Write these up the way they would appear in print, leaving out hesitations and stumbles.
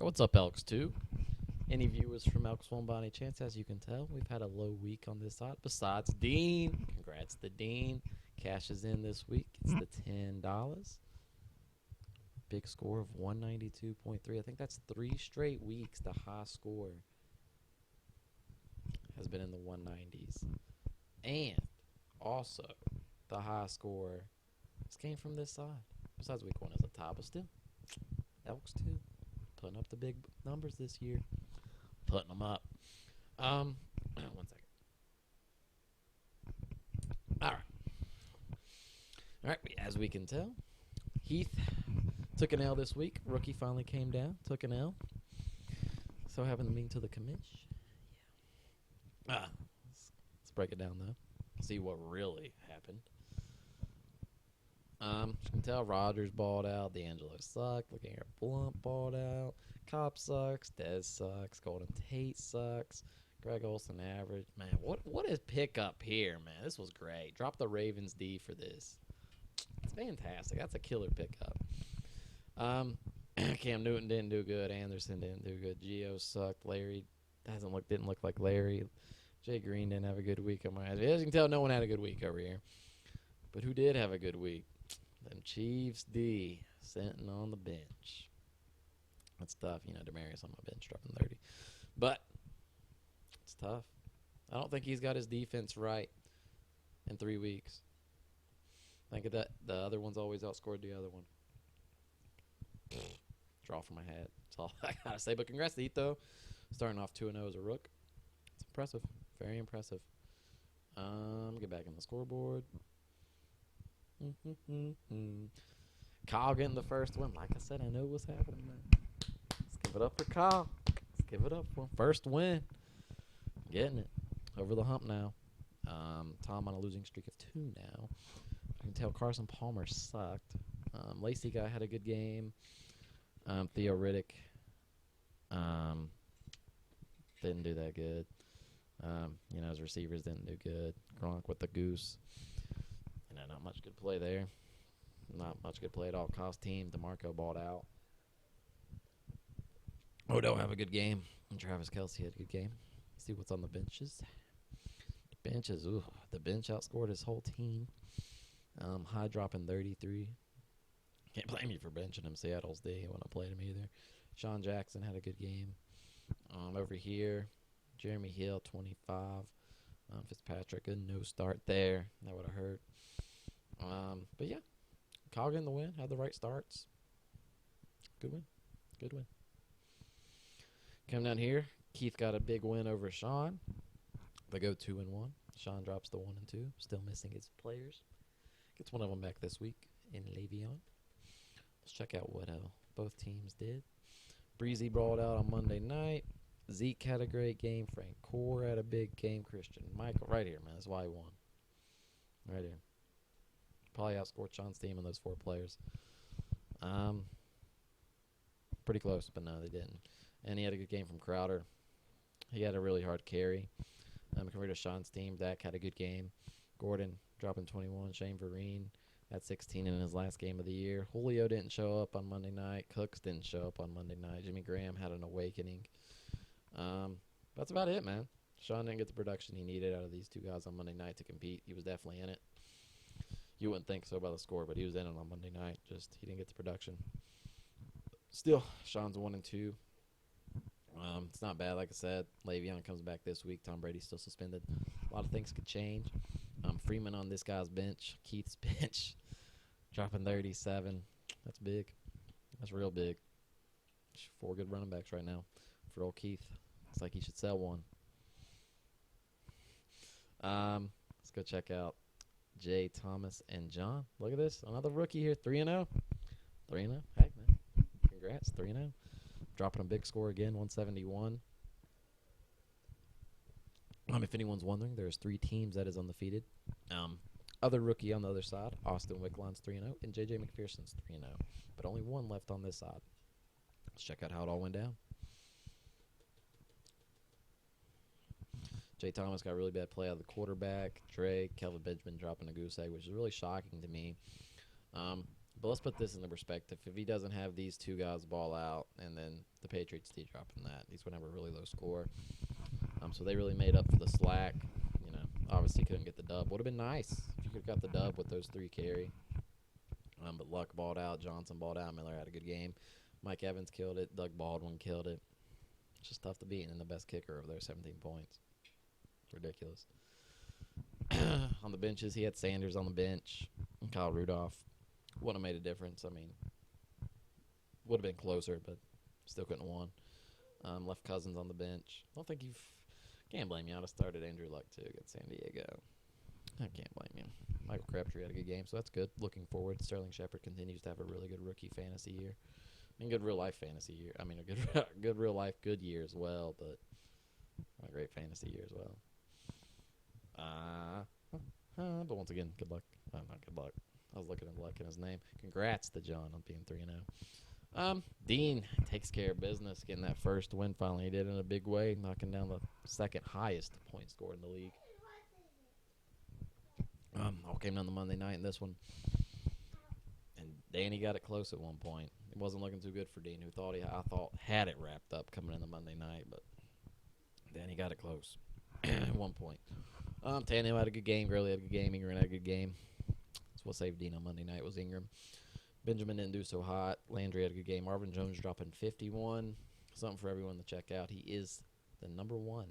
What's up, Elks 2? Any viewers from Elks 1 by any chance? As you can tell, we've had a low week on this side. Besides Dean. Congrats to Dean. Cashes in this week. It's the $10. Big score of 192.3. I think that's 3 straight weeks. The high score has been in the 190s. And also, the high score just came from this side. Besides week 1 is a tie, but still, Elks 2 putting up the big numbers this year. Putting them up. 1 second. All right. As we can tell, Heath took an L this week. Rookie finally came down, took an L. So happened to me to the commish. Yeah. Let's break it down though. See what really happened. You can tell Rogers balled out. D'Angelo sucked. Looking at Blunt balled out. Cobb sucks. Dez sucks. Golden Tate sucks. Greg Olson average. Man, what is pickup here, man? This was great. Drop the Ravens D for this. It's fantastic. That's a killer pickup. Cam Newton didn't do good. Anderson didn't do good. Gio sucked. Larry didn't look like Larry. Jay Green didn't have a good week. As you can tell, no one had a good week over here. But who did have a good week? Them Chiefs D sitting on the bench. That's tough. Demarius on my bench dropping 30. But it's tough. I don't think he's got his defense right in 3 weeks. Think of that. The other one's always outscored the other one. Draw from my hat. That's all I got to say. But congrats to Heath, though. Starting off 2-0 as a rook. It's impressive. Very impressive. Get back in the scoreboard. Kyle getting the first win. Like I said, I know what's happening, man. Let's give it up for Kyle. Let's give it up for him. First win. Getting it. Over the hump now. Tom on a losing streak of 2 now. I can tell Carson Palmer sucked. Lacey guy had a good game. Theo Riddick didn't do that good. His receivers didn't do good. Gronk with the goose. Not much good play there. Not much good play at all. Cost team. DeMarco balled out. Odell have a good game. And Travis Kelce had a good game. Let's see what's on the benches. The bench outscored his whole team. High dropping 33. Can't blame you for benching him. Seattle's D. He wouldn't have played him either. Sean Jackson had a good game. Over here, Jeremy Hill, 25. Fitzpatrick, a no start there. That would have hurt. But yeah, Kyle getting the win. Had the right starts. Good win. Come down here. Keith got a big win over Sean. They go 2-1. Sean drops the 1 and 2. Still missing his players. Gets one of them back this week in Le'Veon. Let's check out what both teams did. Breezy brawled out on Monday night. Zeke had a great game. Frank Core had a big game. Christian Michael, right here, man. That's why he won. Right here. Probably outscored Sean's team and those 4 players. Pretty close, but no, they didn't. And he had a good game from Crowder. He had a really hard carry. Compared to Sean's team, Dak had a good game. Gordon dropping 21. Shane Vereen had 16 in his last game of the year. Julio didn't show up on Monday night. Cooks didn't show up on Monday night. Jimmy Graham had an awakening. That's about it, man. Sean didn't get the production he needed out of these 2 guys on Monday night to compete. He was definitely in it. You wouldn't think so by the score, but he was in it on Monday night. Just he didn't get the production. Still, Sean's 1 and 2. It's not bad, like I said. Le'Veon comes back this week. Tom Brady's still suspended. A lot of things could change. Freeman on this guy's bench, Keith's bench, dropping 37. That's big. That's real big. 4 good running backs right now for old Keith. It's like he should sell one. Let's go check out Jay, Thomas, and John. Look at this. Another rookie here. 3-0. 3-0. Hey, man. Congrats. 3-0. Dropping a big score again, 171. If anyone's wondering, there's 3 teams that is undefeated. Other rookie on the other side, Austin Wickline's 3-0, and J.J. McPherson's 3-0. But only 1 left on this side. Let's check out how it all went down. Jay Thomas got a really bad play out of the quarterback. Drake, Kelvin Benjamin dropping a goose egg, which is really shocking to me. But let's put this into perspective. If he doesn't have these two guys ball out, and then the Patriots dropping that, he's going to have a really low score. So they really made up for the slack. You know, obviously couldn't get the dub. Would have been nice if you could have got the dub with those 3 carry. But Luck balled out. Johnson balled out. Miller had a good game. Mike Evans killed it. Doug Baldwin killed it. It's just tough to beat. And the best kicker over there, 17 points. Ridiculous. On the benches, he had Sanders on the bench and Kyle Rudolph. Wouldn't have made a difference. I mean, would have been closer, but still couldn't have won. Left Cousins on the bench. I don't think can't blame you. I'd have started Andrew Luck too against San Diego. I can't blame you. Michael Crabtree had a good game, so that's good. Looking forward, Sterling Shepard continues to have a really good rookie fantasy year. I mean, good real life fantasy year. I mean, a good real life good year as well, but a great fantasy year as well. But once again, good luck. Not good luck. I was looking at luck in his name. Congrats to John on being 3-0. Dean takes care of business, getting that first win finally. He did it in a big way, knocking down the second highest point score in the league. All came down the Monday night in this one. And Danny got it close at one point. It wasn't looking too good for Dean, who I thought had it wrapped up coming in the Monday night, but Danny got it close at one point. Tannehill had a good game. Gurley had a good game. Ingram had a good game. That's what saved Dean on Monday night was Ingram. Benjamin didn't do so hot. Landry had a good game. Marvin Jones dropping 51. Something for everyone to check out. He is the number 1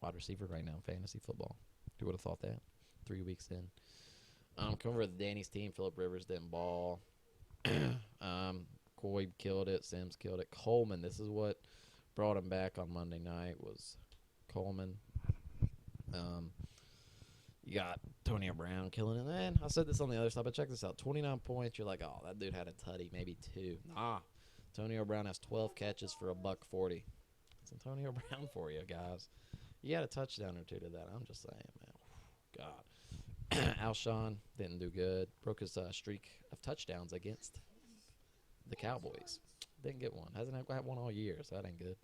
wide receiver right now in fantasy football. Who would have thought that? 3 weeks in. Come over to Danny's team. Phillip Rivers didn't ball. Coy killed it. Sims killed it. Coleman, this is what brought him back on Monday night, was Coleman. You got Antonio Brown killing it. And I said this on the other side, but check this out. 29 points. You're like, oh, that dude had a tutty, maybe 2. Nah. Antonio Brown has 12 catches for $140. It's Antonio Brown for you, guys. You got a touchdown or 2 to that. I'm just saying, man. God. Alshon didn't do good. Broke his streak of touchdowns against the Cowboys. Didn't get one. Hasn't had one all year, so that ain't good.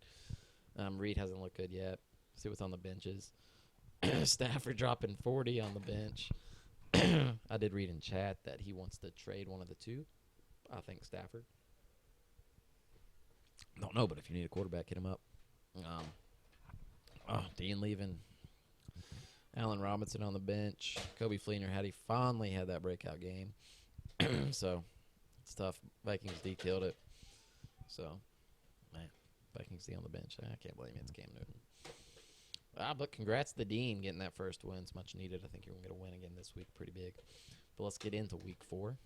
Reed hasn't looked good yet. See what's on the benches. Stafford dropping 40 on the bench. I did read in chat that he wants to trade one of the 2. I think Stafford. Don't know, but if you need a quarterback, hit him up. Dean leaving. Allen Robinson on the bench. Kobe Fleener finally had that breakout game. So, it's tough. Vikings D killed it. So, man, Vikings D on the bench. I can't blame you. It's Cam Newton. But congrats to Dean getting that first win. It's much needed. I think you're going to get a win again this week. Pretty big. But let's get into week 4.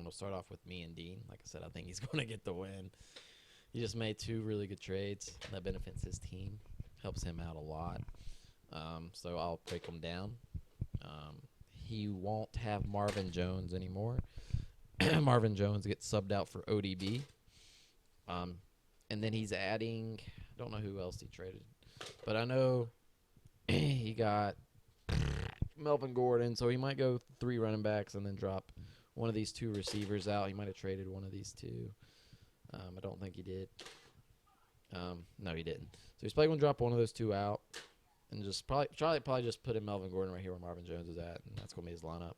We'll start off with me and Dean. Like I said, I think he's going to get the win. He just made 2 really good trades. That benefits his team. Helps him out a lot. So I'll break them down. He won't have Marvin Jones anymore. Marvin Jones gets subbed out for ODB. And then he's adding, I don't know who else he traded, but I know he got Melvin Gordon, so he might go 3 running backs and then drop one of these 2 receivers out. He might have traded one of these 2. I don't think he did. No, he didn't. So he's probably going to drop one of those 2 out and just probably just put in Melvin Gordon right here where Marvin Jones is at, and that's going to be his lineup.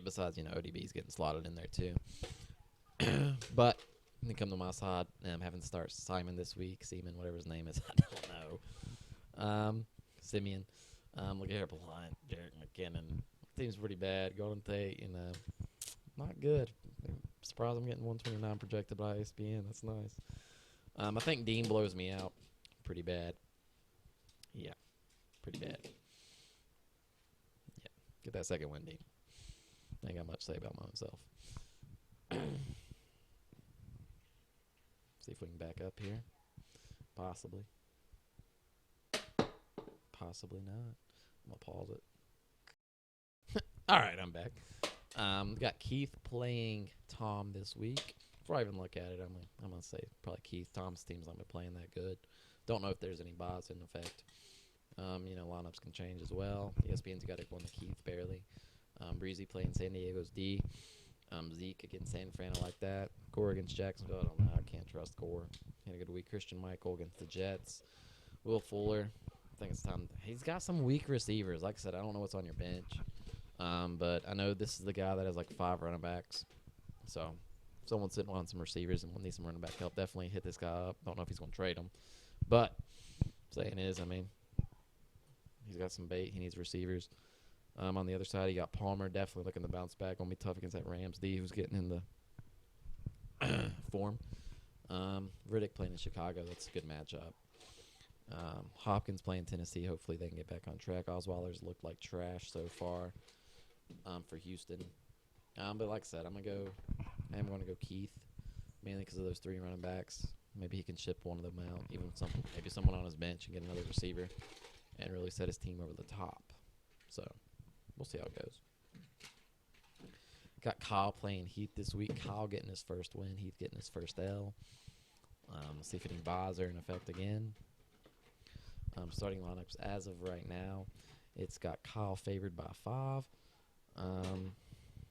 Besides, ODB's getting slotted in there too. But then come to my side, I'm having to start Simon this week. Seaman, whatever his name is, I don't know. Simeon. Look at here, Blunt, Jarek McKinnon. Team's pretty bad. Golden Tate, not good. I'm surprised I'm getting 129 projected by ESPN. That's nice. I think Dean blows me out pretty bad. Yeah, pretty bad. Yeah, get that second win, Dean. I ain't got much to say about myself. See if we can back up here. Possibly. Possibly not. I'm going to pause it. All right, I'm back. Got Keith playing Tom this week. Before I even look at it, I'm going to say probably Keith. Tom's team's not been playing that good. Don't know if there's any buys in effect. Lineups can change as well. ESPN's got it going to Keith barely. Breezy playing San Diego's D. Zeke against San Fran, I like that. Gore against Jacksonville, I don't know. I can't trust Gore. Had a good week. Christian Michael against the Jets. Will Fuller, think it's time. He's got some weak receivers. Like I said, I don't know what's on your bench. But I know this is the guy that has like 5 running backs. So if someone's sitting on some receivers and needs some running back help, definitely hit this guy up. Don't know if he's going to trade him. But saying is, I mean, he's got some bait. He needs receivers. On the other side, you got Palmer, definitely looking to bounce back. Going to be tough against that Rams D, who's getting in the form. Riddick playing in Chicago. That's a good matchup. Hopkins playing Tennessee. Hopefully they can get back on track. Osweiler's looked like trash so far for Houston. But like I said, I'm going to go Keith, mainly because of those 3 running backs. Maybe he can ship one of them out, even maybe someone on his bench and get another receiver and really set his team over the top. So we'll see how it goes. Got Kyle playing Heath this week. Kyle getting his first win. Heath getting his first L. We'll see if any buys are in effect again. Starting lineups as of right now, it's got Kyle favored by 5.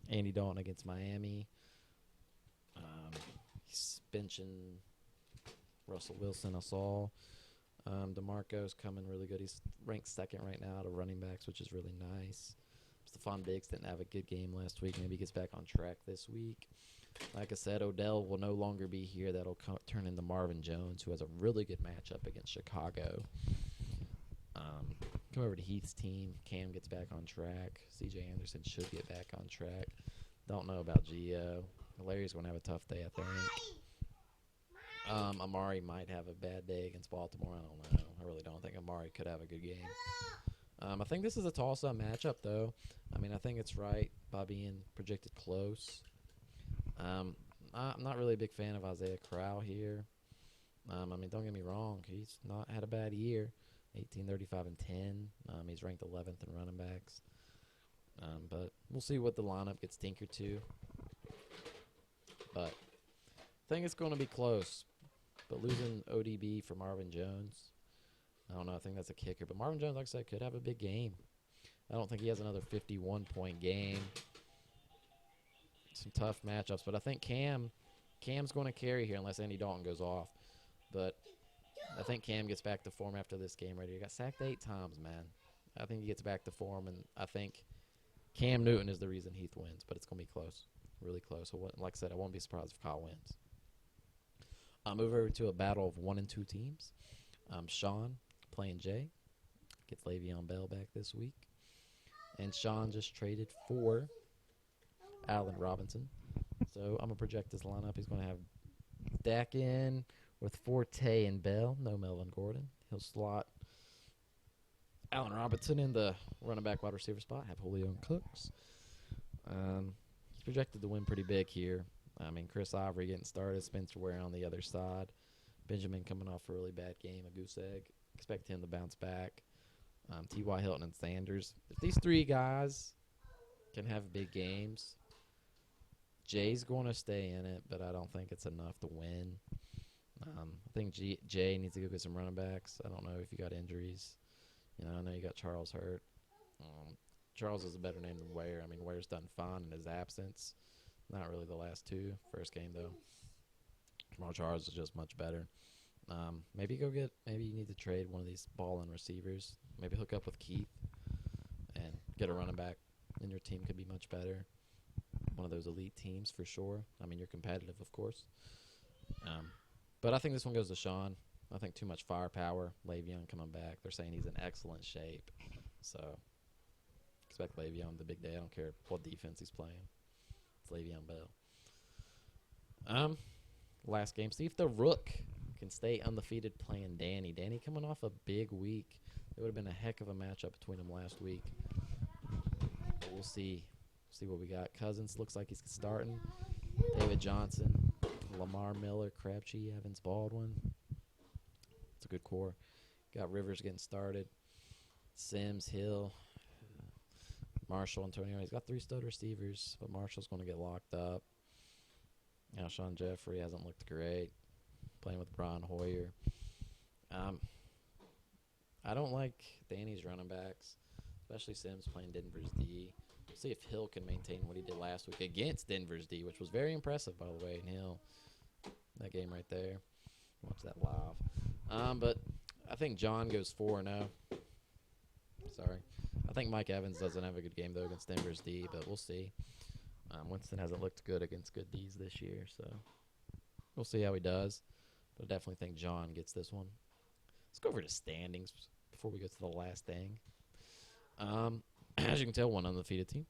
Andy Dalton against Miami. He's benching Russell Wilson, I saw. DeMarco's coming really good. He's ranked 2nd right now out of running backs, which is really nice. Stephon Diggs didn't have a good game last week. Maybe he gets back on track this week. Like I said, Odell will no longer be here. That'll turn into Marvin Jones, who has a really good matchup against Chicago. Come over to Heath's team. Cam gets back on track. C.J. Anderson should get back on track. Don't know about Gio. Larry's going to have a tough day, I think. Amari might have a bad day against Baltimore. I don't know. I really don't think Amari could have a good game. I think this is a toss-up matchup, though. I mean, I think it's right by being projected close. I'm not really a big fan of Isaiah Crowell here. I mean, don't get me wrong. He's not had a bad year. 18, 35, and 10. He's ranked 11th in running backs. But we'll see what the lineup gets tinkered to. But I think it's going to be close. But losing ODB for Marvin Jones, I don't know. I think that's a kicker. But Marvin Jones, like I said, could have a big game. I don't think he has another 51-point game. Some tough matchups. But I think Cam's going to carry here unless Andy Dalton goes off. But I think Cam gets back to form after this game right here. He got sacked 8 times, man. I think he gets back to form, and I think Cam Newton is the reason Heath wins. But it's going to be close, really close. So like I said, I won't be surprised if Kyle wins. I'll move over to a battle of 1 and 2 teams. Sean playing Jay. Gets Le'Veon Bell back this week. And Sean just traded for Allen Robinson. So I'm going to project this lineup. He's going to have Dak in with Forte and Bell. No Melvin Gordon. He'll slot Allen Robinson in the running back wide receiver spot. Have Julio and Cooks. He's projected to win pretty big here. I mean, Chris Ivory getting started. Spencer Ware on the other side. Benjamin coming off a really bad game, a goose egg. Expect him to bounce back. T.Y. Hilton and Sanders. If these 3 guys can have big games, Jay's going to stay in it, but I don't think it's enough to win. I think Jay needs to go get some running backs. I don't know if you got injuries. I know you got Charles hurt. Charles is a better name than Ware. I mean, Ware's done fine in his absence. Not really the last 2. First game, though. Jamal Charles is just much better. Maybe you need to trade one of these balling receivers. Maybe hook up with Keith and get a running back, and your team could be much better. One of those elite teams for sure. I mean, you're competitive, of course. But I think this one goes to Sean. I think too much firepower. Le'Veon coming back. They're saying he's in excellent shape. So expect Le'Veon the big day. I don't care what defense he's playing. It's Le'Veon Bell. Last game. See if the Rook can stay undefeated playing Danny. Danny coming off a big week. It would have been a heck of a matchup between them last week. But we'll see. See what we got. Cousins looks like he's starting. David Johnson, Lamar Miller, Crabtree, Evans, Baldwin. It's a good core. Got Rivers getting started. Sims, Hill, Marshall, Antonio. He's got 3 stud receivers, but Marshall's going to get locked up. Alshon Jeffrey hasn't looked great. Playing with Brian Hoyer. I don't like Danny's running backs, especially Sims playing Denver's D. We'll see if Hill can maintain what he did last week against Denver's D, which was very impressive, by the way. And Hill, that game right there. Watch that live. But I think John goes 4-0. Sorry. I think Mike Evans doesn't have a good game, though, against Denver's D, but we'll see. Winston hasn't looked good against good Ds this year, so we'll see how he does. But I definitely think John gets this one. Let's go over to standings before we go to the last thing. As you can tell, one undefeated team,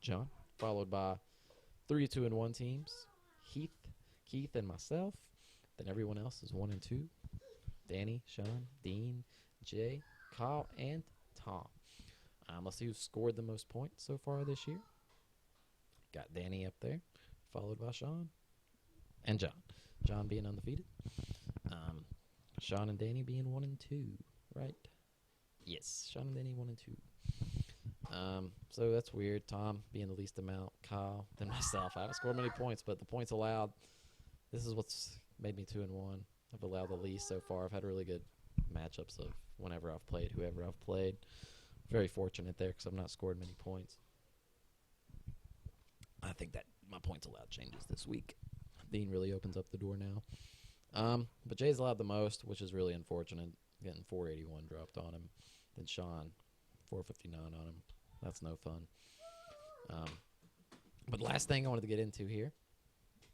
John, followed by 3 2-1 teams, Keith, and myself. Then everyone else is 1-2. Danny, Sean, Dean, Jay, Kyle, and Tom. Let's see who scored the most points so far this year. Got Danny up there, followed by Sean and John. John being undefeated. Sean and Danny being 1-2, right? Yes, Sean and Danny 1-2. So that's weird. Tom being the least amount, Kyle, then myself. I haven't scored many points, but the points allowed, this is what's made me 2-1. I've allowed the least so far. I've had really good matchups of whenever I've played, whoever I've played. Very fortunate there because I've not scored many points. I think that my points allowed changes this week. Dean really opens up the door now. But Jay's allowed the most, which is really unfortunate, getting 481 dropped on him. Then Sean, 459 on him. That's no fun. But last thing I wanted to get into here,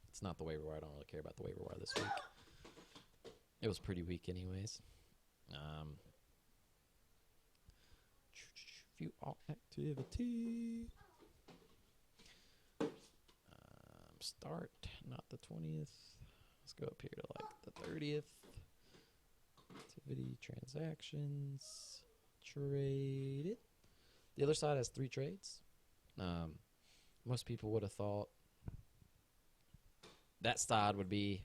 it's not the waiver wire. I don't really care about the waiver wire this week. It was pretty weak anyways. Few all activity. Start, not the 20th. Let's go up here to like the 30th. Activity, transactions, traded. The other side has 3 trades. Most people would have thought that side would be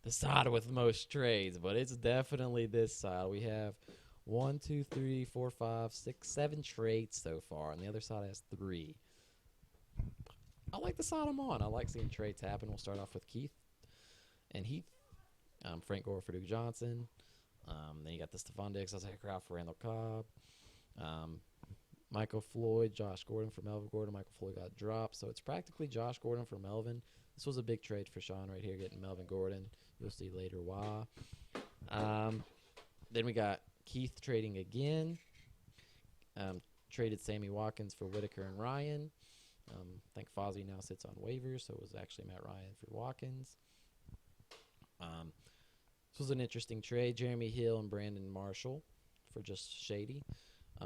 the side with most trades, but it's definitely this side. We have 1, 2, 3, 4, 5, 6, 7 trades so far, and the other side has 3. I like the side I'm on. I like seeing trades happen. We'll start off with Keith and Heath. Frank Gore for Duke Johnson. Then you got the Stephon Diggs, Isaiah Crowd for Randall Cobb. Michael Floyd, Josh Gordon for Melvin Gordon. Michael Floyd got dropped, so it's practically Josh Gordon for Melvin. This was a big trade for Sean right here, getting Melvin Gordon. You'll see later why. Then we got Keith trading again. Traded Sammy Watkins for Whitaker and Ryan. I think Fozzie now sits on waivers, so it was actually Matt Ryan for Watkins. This was an interesting trade. Jeremy Hill and Brandon Marshall for just Shady.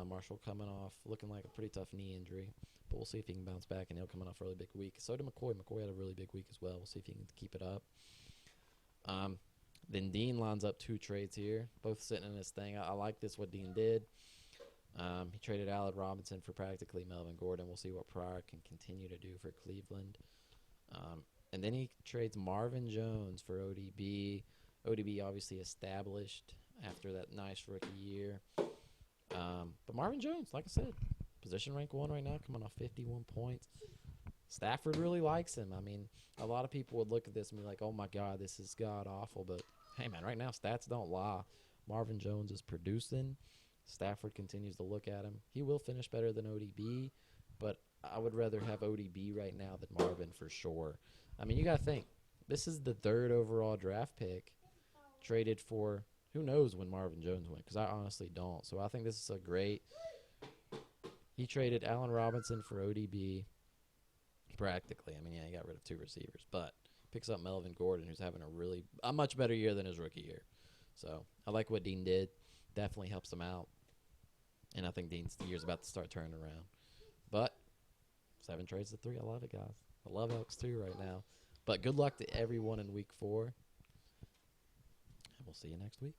Marshall coming off looking like a pretty tough knee injury, but we'll see if he can bounce back, and Hill coming off a really big week. So did McCoy. McCoy had a really big week as well. We'll see if he can keep it up. Then Dean lines up 2 trades here, both sitting in his thing. I like this, what Dean did. He traded Allen Robinson for practically Melvin Gordon. We'll see what Pryor can continue to do for Cleveland. And then he trades Marvin Jones for ODB. ODB obviously established after that nice rookie year. But Marvin Jones, like I said, position rank 1 right now, coming off 51 points. Stafford really likes him. I mean, a lot of people would look at this and be like, oh, my God, this is god-awful. But, hey, man, right now stats don't lie. Marvin Jones is producing. Stafford continues to look at him. He will finish better than ODB, but I would rather have ODB right now than Marvin for sure. I mean, you got to think. This is the 3rd overall draft pick traded for who knows when Marvin Jones went, because I honestly don't. So I think this is a great – he traded Allen Robinson for ODB practically. I mean, yeah, he got rid of 2 receivers, but picks up Melvin Gordon, who's having a much better year than his rookie year. So I like what Dean did. Definitely helps him out. And I think Dean's year's about to start turning around. But 7 trades to 3. I love it, guys. I love ELKS 2 right now. But good luck to everyone in week 4. And we'll see you next week.